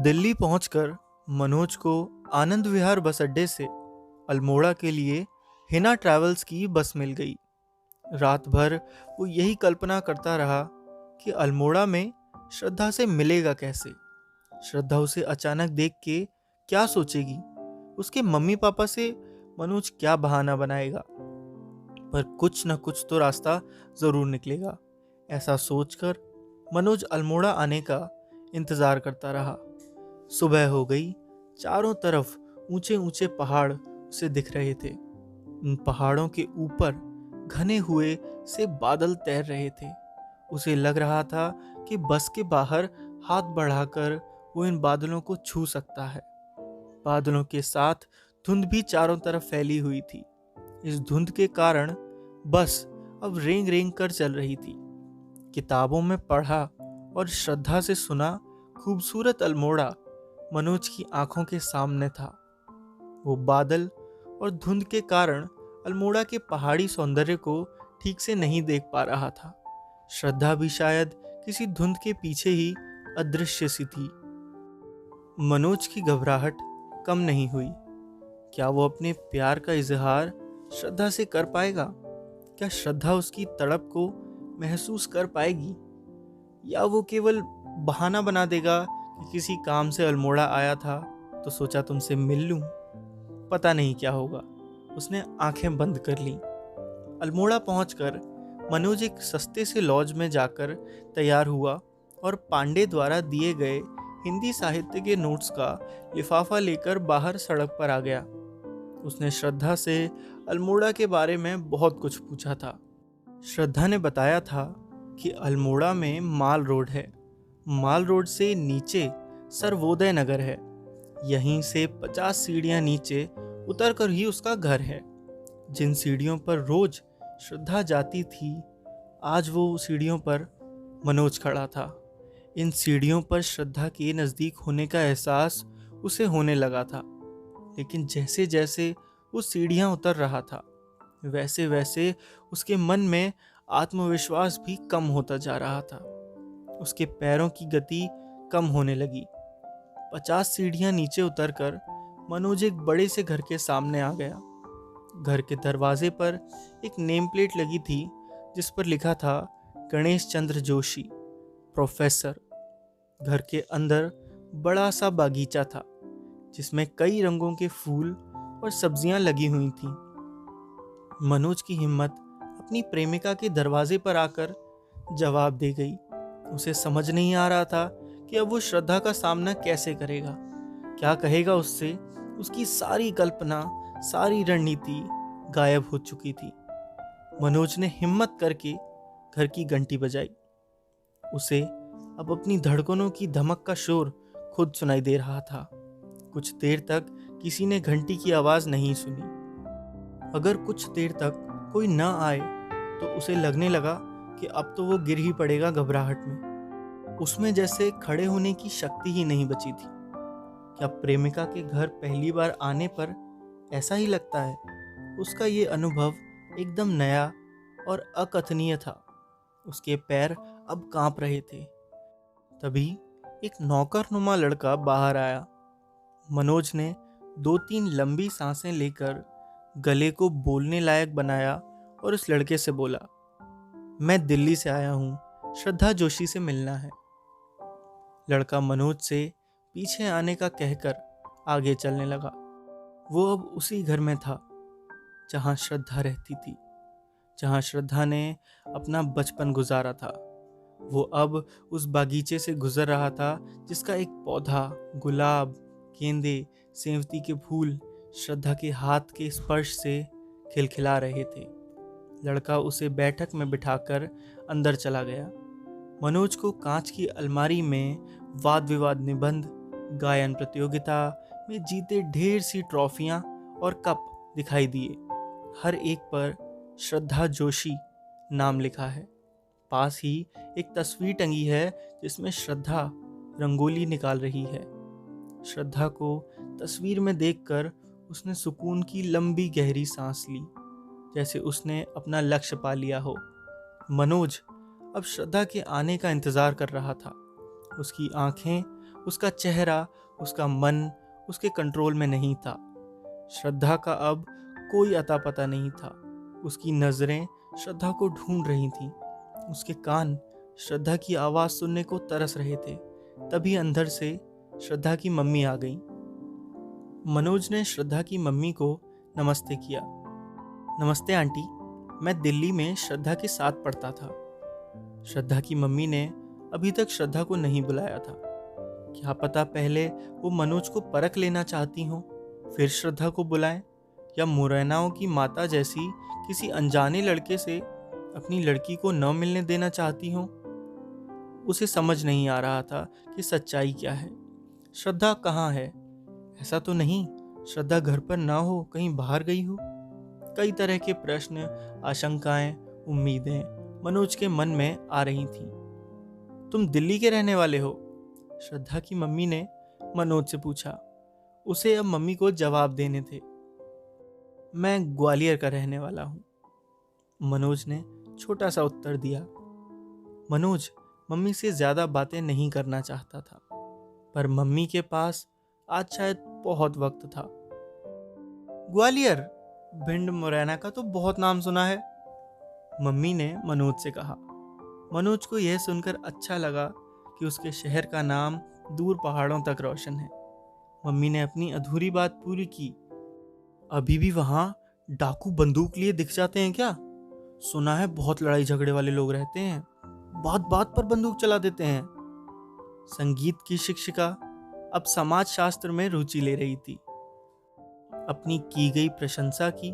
दिल्ली पहुंचकर मनोज को आनंद विहार बस अड्डे से अल्मोड़ा के लिए हिना ट्रैवल्स की बस मिल गई। रात भर वो यही कल्पना करता रहा कि अल्मोड़ा में श्रद्धा से मिलेगा कैसे। श्रद्धा उसे अचानक देख के क्या सोचेगी, उसके मम्मी पापा से मनोज क्या बहाना बनाएगा, पर कुछ न कुछ तो रास्ता जरूर निकलेगा। ऐसा सोचकर मनोज अल्मोड़ा आने का इंतजार करता रहा। सुबह हो गई। चारों तरफ ऊंचे ऊंचे पहाड़ उसे दिख रहे थे। उन पहाड़ों के ऊपर घने हुए से बादल तैर रहे थे। उसे लग रहा था कि बस के बाहर हाथ बढ़ाकर वो इन बादलों को छू सकता है। बादलों के साथ धुंध भी चारों तरफ फैली हुई थी। इस धुंध के कारण बस अब रेंग रेंग कर चल रही थी। किताबों में पढ़ा और श्रद्धा से सुना खूबसूरत अल्मोड़ा मनोज की आंखों के सामने था। वो बादल और धुंध के कारण अल्मोड़ा के पहाड़ी सौंदर्य को ठीक से नहीं देख पा रहा था। श्रद्धा भी शायद किसी धुंध के पीछे ही अदृश्य सी थी। मनोज की घबराहट कम नहीं हुई। क्या वो अपने प्यार का इजहार श्रद्धा से कर पाएगा? क्या श्रद्धा उसकी तड़प को महसूस कर पाएगी, या वो केवल बहाना बना देगा कि किसी काम से अल्मोड़ा आया था तो सोचा तुमसे मिल लूं? पता नहीं क्या होगा। उसने आंखें बंद कर ली। अल्मोड़ा पहुंचकर मनोज एक सस्ते से लॉज में जाकर तैयार हुआ और पांडे द्वारा दिए गए हिंदी साहित्य के नोट्स का लिफाफा लेकर बाहर सड़क पर आ गया। उसने श्रद्धा से अल्मोड़ा के बारे में बहुत कुछ पूछा था। श्रद्धा ने बताया था कि अल्मोड़ा में माल रोड है। माल रोड से नीचे सर्वोदय नगर है। यहीं से 50 सीढ़ियां नीचे उतरकर ही उसका घर है। जिन सीढ़ियों पर रोज श्रद्धा जाती थी, आज वो सीढ़ियों पर मनोज खड़ा था। इन सीढ़ियों पर श्रद्धा के नजदीक होने का एहसास उसे होने लगा था, लेकिन जैसे जैसे वो सीढ़ियां उतर रहा था, वैसे वैसे उसके मन में आत्मविश्वास भी कम होता जा रहा था। उसके पैरों की गति कम होने लगी। 50 सीढ़ियां नीचे उतरकर मनोज एक बड़े से घर के सामने आ गया। घर के दरवाजे पर एक नेम प्लेट लगी थी जिस पर लिखा था गणेश चंद्र जोशी, प्रोफेसर। घर के अंदर बड़ा सा बागीचा था जिसमें कई रंगों के फूल और सब्जियां लगी हुई थीं। मनोज की हिम्मत अपनी प्रेमिका के दरवाजे पर आकर जवाब दे गई। उसे समझ नहीं आ रहा था कि अब वो श्रद्धा का सामना कैसे करेगा, क्या कहेगा उससे। उसकी सारी कल्पना, सारी रणनीति गायब हो चुकी थी। मनोज ने हिम्मत करके घर की घंटी बजाई। उसे अब अपनी धड़कनों की धमक का शोर खुद सुनाई दे रहा था। कुछ देर तक किसी ने घंटी की आवाज नहीं सुनी। अगर कुछ देर तक कोई न आए तो उसे लगने लगा कि अब तो वो गिर ही पड़ेगा घबराहट में। उसमें जैसे खड़े होने की शक्ति ही नहीं बची थी। क्या प्रेमिका के घर पहली बार आने पर ऐसा ही लगता है? उसका ये अनुभव एकदम नया और अकथनीय था। उसके पैर अब कांप रहे थे। तभी एक नौकरनुमा लड़का बाहर आया। मनोज ने 2-3 लंबी सांसें लेकर गले को बोलने लायक बनाया और उस लड़के से बोला, मैं दिल्ली से आया हूँ, श्रद्धा जोशी से मिलना है। लड़का मनोज से पीछे आने का कहकर आगे चलने लगा। वो अब उसी घर में था जहां श्रद्धा रहती थी, जहां श्रद्धा ने अपना बचपन गुजारा था। वो अब उस बागीचे से गुजर रहा था जिसका एक पौधा, गुलाब, गेंदे, सेवंती के फूल श्रद्धा के हाथ के स्पर्श से खिलखिला रहे थे। लड़का उसे बैठक में बिठाकर अंदर चला गया। मनोज को कांच की अलमारी में वाद विवाद निबंध, गायन प्रतियोगिता में जीते ढेर सी ट्रॉफियां और कप दिखाई दिए। हर एक पर श्रद्धा जोशी नाम लिखा है। पास ही एक तस्वीर टंगी है जिसमें श्रद्धा रंगोली निकाल रही है। श्रद्धा को तस्वीर में देखकर उसने सुकून की लंबी गहरी सांस ली, जैसे उसने अपना लक्ष्य पा लिया हो। मनोज अब श्रद्धा के आने का इंतजार कर रहा था। उसकी आंखें उसका चेहरा, उसका मन उसके कंट्रोल में नहीं था। श्रद्धा का अब कोई अता पता नहीं था। उसकी नजरें श्रद्धा को ढूंढ रही थीं। उसके कान श्रद्धा की आवाज सुनने को तरस रहे थे। तभी अंदर से श्रद्धा की मम्मी आ गई। मनोज ने श्रद्धा की मम्मी को नमस्ते किया। नमस्ते आंटी, मैं दिल्ली में श्रद्धा के साथ पढ़ता था। श्रद्धा की मम्मी ने अभी तक श्रद्धा को नहीं बुलाया था। क्या पता पहले वो मनोज को परख लेना चाहती हो, फिर श्रद्धा को बुलाएं, या मुरैनाओं की माता जैसी किसी अनजाने लड़के से अपनी लड़की को न मिलने देना चाहती हो। उसे समझ नहीं आ रहा था कि सच्चाई क्या है। श्रद्धा कहाँ है? ऐसा तो नहीं श्रद्धा घर पर ना हो, कहीं बाहर गई हो? कई तरह के प्रश्न, आशंकाएं, उम्मीदें मनोज के मन में आ रही थीं। तुम दिल्ली के रहने वाले हो? श्रद्धा की मम्मी ने मनोज से पूछा। उसे अब मम्मी को जवाब देने थे। मैं ग्वालियर का रहने वाला हूं, मनोज ने छोटा सा उत्तर दिया। मनोज मम्मी से ज्यादा बातें नहीं करना चाहता था, पर मम्मी के पास आज शायद बहुत वक्त था। ग्वालियर, भिंड मुरैना का तो बहुत नाम सुना है, मम्मी ने मनोज से कहा। मनोज को यह सुनकर अच्छा लगा कि उसके शहर का नाम दूर पहाड़ों तक रोशन है। मम्मी ने अपनी अधूरी बात पूरी की। अभी भी वहां डाकू बंदूक लिए दिख जाते हैं क्या? सुना है बहुत लड़ाई झगड़े वाले लोग रहते हैं, बात बात पर बंदूक चला देते हैं। संगीत की शिक्षिका अब समाज शास्त्र में रुचि ले रही थी। अपनी की गई प्रशंसा की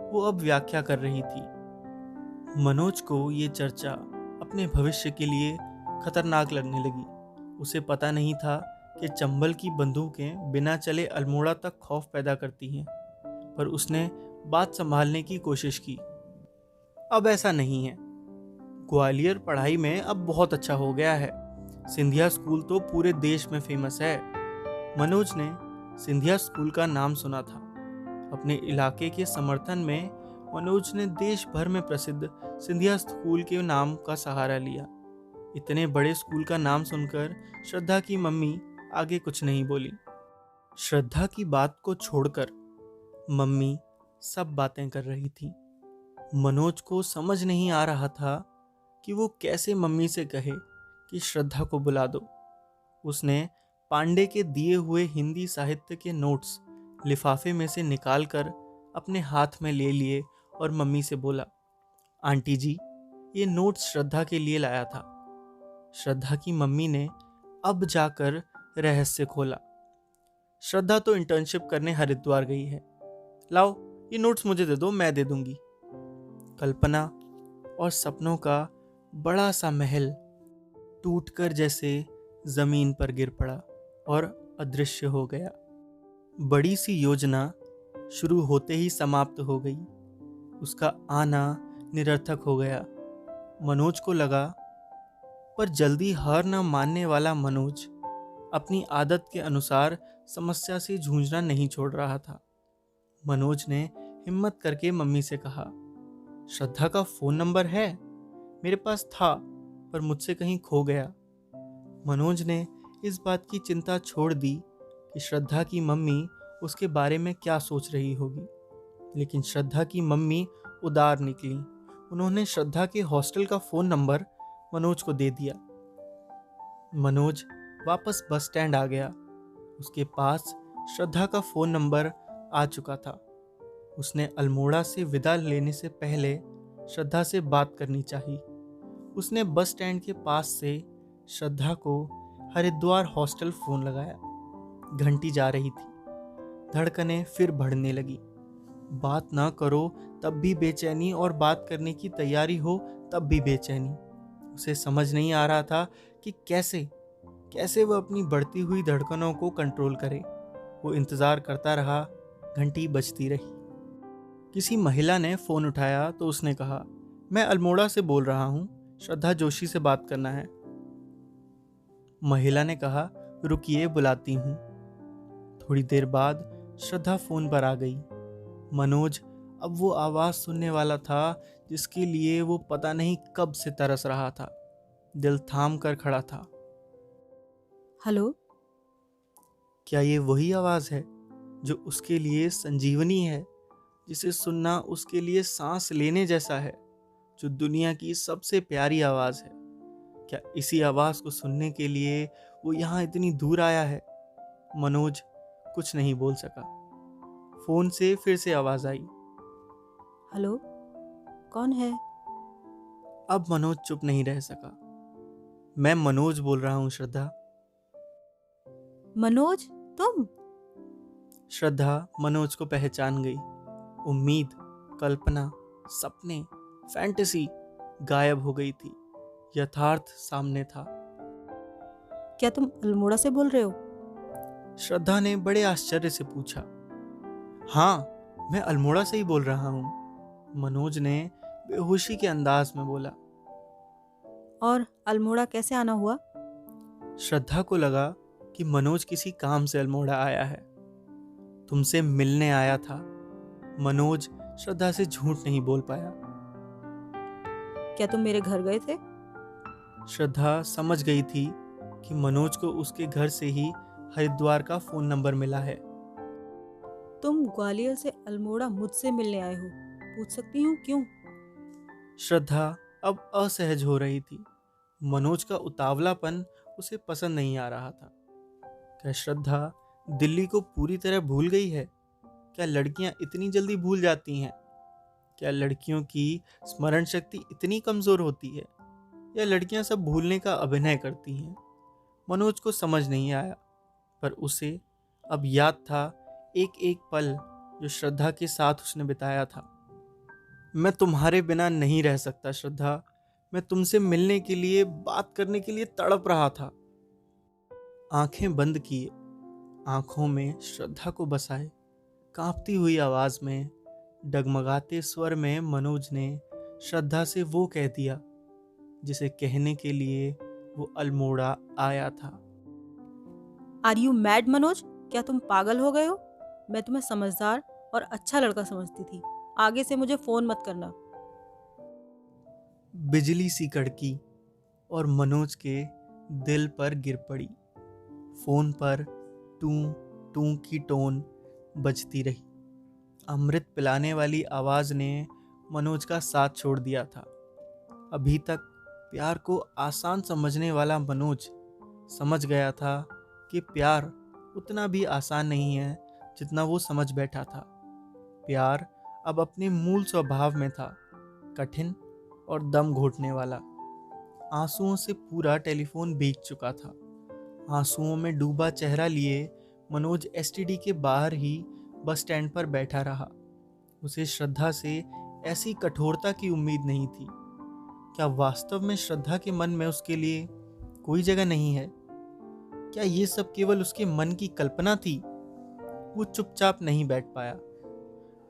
वो अब व्याख्या कर रही थी। मनोज को ये चर्चा अपने भविष्य के लिए खतरनाक लगने लगी। उसे पता नहीं था कि चंबल की बंदूकें बिना चले अल्मोड़ा तक खौफ पैदा करती हैं, पर उसने बात संभालने की कोशिश की। अब ऐसा नहीं है। ग्वालियर पढ़ाई में अब बहुत अच्छा हो गया है। सिंधिया स्कूल तो पूरे देश में फेमस है। मनोज ने सिंधिया स्कूल का नाम सुना था। अपने इलाके के समर्थन में मनोज ने देश भर में प्रसिद्ध सिंधिया स्कूल के नाम का सहारा लिया। इतने बड़े स्कूल का नाम सुनकर श्रद्धा की मम्मी आगे कुछ नहीं बोली। श्रद्धा की बात को छोड़कर मम्मी सब बातें कर रही थी। मनोज को समझ नहीं आ रहा था कि वो कैसे मम्मी से कहे कि श्रद्धा को बुला दो। उसने पांडे के दिए हुए हिंदी साहित्य के नोट्स लिफाफे में से निकालकर अपने हाथ में ले लिए और मम्मी से बोला, आंटी जी, ये नोट्स श्रद्धा के लिए लाया था। श्रद्धा की मम्मी ने अब जाकर रहस्य खोला। श्रद्धा तो इंटर्नशिप करने हरिद्वार गई है। लाओ ये नोट्स मुझे दे दो, मैं दे दूंगी। कल्पना और सपनों का बड़ा सा महल टूटकर जैसे जमीन पर गिर पड़ा और अदृश्य हो गया। बड़ी सी योजना शुरू होते ही समाप्त हो गई। उसका आना निरर्थक हो गया। मनोज को लगा, पर जल्दी हार न मानने वाला मनोज अपनी आदत के अनुसार समस्या से जूझना नहीं छोड़ रहा था। मनोज ने हिम्मत करके मम्मी से कहा, श्रद्धा का फोन नंबर है? मेरे पास था, पर मुझसे कहीं खो गया। मनोज ने इस बात की चिंता छोड़ दी कि श्रद्धा की मम्मी उसके बारे में क्या सोच रही होगी, लेकिन श्रद्धा की मम्मी उदार निकली। उन्होंने श्रद्धा के हॉस्टल का फोन नंबर मनोज को दे दिया। मनोज वापस बस स्टैंड आ गया। उसके पास श्रद्धा का फोन नंबर आ चुका था। उसने अल्मोड़ा से विदा लेने से पहले श्रद्धा से बात करनी चाहिए। उसने बस स्टैंड के पास से श्रद्धा को हरिद्वार हॉस्टल फोन लगाया। घंटी जा रही थी। धड़कनें फिर बढ़ने लगी। बात ना करो तब भी बेचैनी, और बात करने की तैयारी हो तब भी बेचैनी। उसे समझ नहीं आ रहा था कि कैसे वह अपनी बढ़ती हुई धड़कनों को कंट्रोल करे। वो इंतजार करता रहा। घंटी बजती रही। किसी महिला ने फोन उठाया तो उसने कहा, मैं अल्मोड़ा से बोल रहा हूँ, श्रद्धा जोशी से बात करना है। महिला ने कहा, रुकिए बुलाती हूँ। थोड़ी देर बाद श्रद्धा फोन पर आ गई। मनोज अब वो आवाज सुनने वाला था जिसके लिए वो पता नहीं कब से तरस रहा था। दिल थाम कर खड़ा था। हेलो, क्या ये वही आवाज़ है जो उसके लिए संजीवनी है, जिसे सुनना उसके लिए सांस लेने जैसा है, जो दुनिया की सबसे प्यारी आवाज़ है? क्या इसी आवाज़ को सुनने के लिए वो यहाँ इतनी दूर आया है? मनोज कुछ नहीं बोल सका। फोन से फिर से आवाज़ आई। हेलो, कौन है? अब मनोज चुप नहीं रह सका। मैं मनोज बोल रहा हूँ श्रद्धा। मनोज, तुम? श्रद्धा मनोज को पहचान गई। उम्मीद, कल्पना, सपने, फैंटेसी गायब हो गई थी। यथार्थ सामने था। क्या तुम अल्मोड़ा से बोल रहे हो? श्रद्धा ने बड़े आश्चर्य से पूछा। हाँ, मैं अल्मोड़ा से ही बोल रहा हूँ, मनोज ने बेहोशी के अंदाज में बोला। और अल्मोड़ा कैसे आना हुआ? श्रद्धा को लगा कि मनोज किसी काम से अल्मोड़ा आया है। तुमसे मिलने आया था। मनोज श्रद्धा से झूठ नहीं बोल पाया। क्या तुम मेरे घर गए थे? श्रद्धा समझ गई थी कि मनोज को उसके घर से ही हरिद्वार का फोन नंबर मिला है। तुम ग्वालियर से अल्मोड़ा मुझसे मिलने आए हो, पूछ सकती हूँ क्यों? श्रद्धा अब असहज हो रही थी। मनोज का उतावलापन उसे पसंद नहीं आ रहा था। क्या श्रद्धा दिल्ली को पूरी तरह भूल गई है? क्या लड़कियां इतनी जल्दी भूल जाती हैं? क्या लड़कियों की स्मरण शक्ति इतनी कमजोर होती है, या लड़कियां सब भूलने का अभिनय करती हैं? मनोज को समझ नहीं आया, पर उसे अब याद था एक एक पल जो श्रद्धा के साथ उसने बिताया था। मैं तुम्हारे बिना नहीं रह सकता श्रद्धा। मैं तुमसे मिलने के लिए, बात करने के लिए तड़प रहा था। आंखें बंद किए, आंखों में श्रद्धा को बसाए। कांपती हुई आवाज में, डगमगाते स्वर में मनोज ने श्रद्धा से वो कह दिया जिसे कहने के लिए वो अल्मोड़ा आया था। Are you mad Manoj? क्या तुम पागल हो गए हो? मैं तुम्हें समझदार और अच्छा लड़का समझती थी। आगे से मुझे फोन मत करना। बिजली सी कड़की और मनोज के दिल पर गिर पड़ी। फोन पर टू टू की टोन बजती रही। अमृत पिलाने वाली आवाज ने मनोज का साथ छोड़ दिया था। अभी तक प्यार को आसान समझने वाला मनोज समझ गया था कि प्यार उतना भी आसान नहीं है जितना वो समझ बैठा था। प्यार अब अपने मूल स्वभाव में था, कठिन और दम घोटने वाला। आंसुओं से पूरा टेलीफोन भीग चुका था। आंसुओं में डूबा चेहरा लिए मनोज एसटीडी के बाहर ही बस स्टैंड पर बैठा रहा। उसे श्रद्धा से ऐसी कठोरता की उम्मीद नहीं थी। क्या वास्तव में श्रद्धा के मन में उसके लिए कोई जगह नहीं है? क्या ये सब केवल उसके मन की कल्पना थी? वो चुपचाप नहीं बैठ पाया।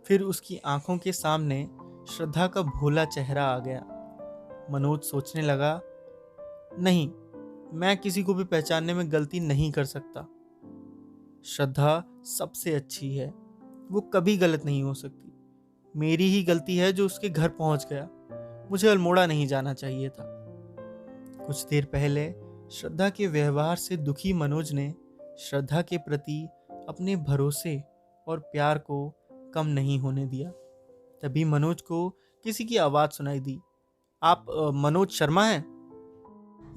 फिर उसकी आंखों के सामने श्रद्धा का भोला चेहरा आ गया। मनोज सोचने लगा, नहीं, मैं किसी को भी पहचानने में गलती नहीं कर सकता। श्रद्धा सबसे अच्छी है, वो कभी गलत नहीं हो सकती। मेरी ही गलती है जो उसके घर पहुंच गया। मुझे अल्मोड़ा नहीं जाना चाहिए था। कुछ देर पहले श्रद्धा के व्यवहार से दुखी मनोज ने श्रद्धा के प्रति अपने भरोसे और प्यार को कम नहीं होने दिया। तभी मनोज को किसी की आवाज सुनाई दी। आप मनोज शर्मा हैं?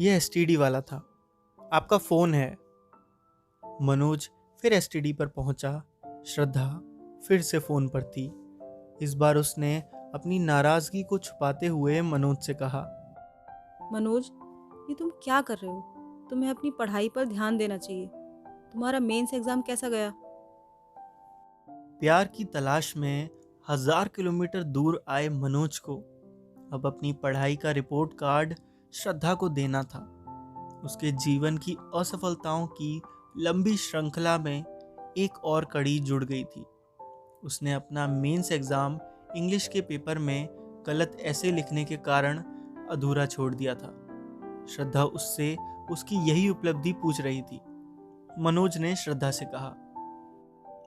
यह एसटीडी वाला था। आपका फोन है। मनोज फिर एसटीडी पर पहुंचा। श्रद्धा फिर से फोन पर थी। इस बार उसने अपनी नाराजगी को छुपाते हुए मनोज से कहा, मनोज, ये तुम क्या कर रहे हो? तुम्हें अपनी पढ़ाई पर ध्यान देना चाहिए। तुम्हारा मेंस एग्जाम कैसा गया? प्यार की तलाश में 1000 किलोमीटर दूर आए मनोज को अब अपनी पढ़ाई का रिपोर्ट कार्ड श्रद्धा को देना था। उसके जीवन की असफलताओं की लंबी श्रृंखला में एक और कड़ी जुड़ गई थी। उसने अपना मेंस एग्जाम इंग्लिश के पेपर में गलत ऐसे लिखने के कारण अधूरा छोड़ दिया था। श्रद्धा उससे उसकी यही उपलब्धि पूछ रही थी। मनोज ने श्रद्धा से कहा,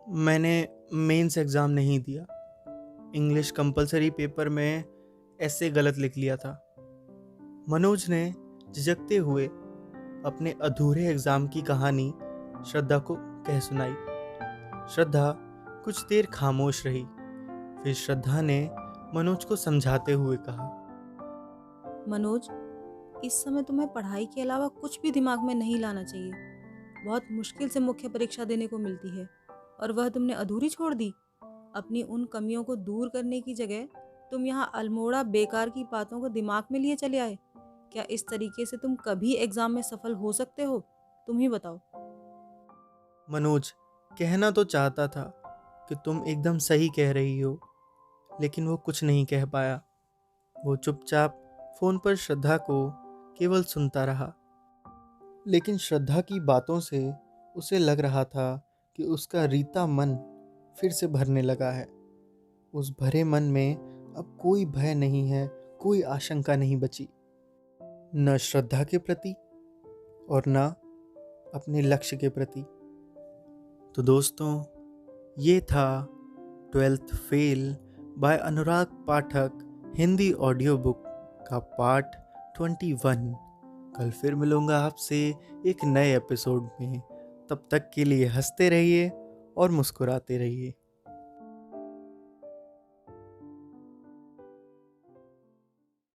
मैंने मेंस एग्जाम नहीं दिया। इंग्लिश कंपलसरी पेपर में ऐसे गलत लिख लिया था। मनोज ने झिझकते हुए अपने अधूरे एग्जाम की कहानी श्रद्धा को कह सुनाई। श्रद्धा कुछ देर खामोश रही। फिर श्रद्धा ने मनोज को समझाते हुए कहा, मनोज, इस समय तुम्हें पढ़ाई के अलावा कुछ भी दिमाग में नहीं लाना चाहिए। बहुत मुश्किल से मुख्य परीक्षा देने को मिलती है और वह तुमने अधूरी छोड़ दी। अपनी उन कमियों को दूर करने की जगह तुम यहाँ अल्मोड़ा बेकार की बातों को दिमाग में लिए चले आए। क्या इस तरीके से तुम कभी एग्जाम में सफल हो सकते हो? तुम ही बताओ। मनोज कहना तो चाहता था कि तुम एकदम सही कह रही हो, लेकिन वो कुछ नहीं कह पाया। वो चुपचाप फोन पर श्रद्धा को केवल सुनता रहा। लेकिन श्रद्धा की बातों से उसे लग रहा था कि उसका रीता मन फिर से भरने लगा है। उस भरे मन में अब कोई भय नहीं है, कोई आशंका नहीं बची, न श्रद्धा के प्रति और न अपने लक्ष्य के प्रति। तो दोस्तों, ये था 12th फेल बाय अनुराग पाठक हिंदी ऑडियो बुक का पार्ट 21। कल फिर मिलूंगा आपसे एक नए एपिसोड में। तब तक के लिए हंसते रहिए और मुस्कुराते रहिए।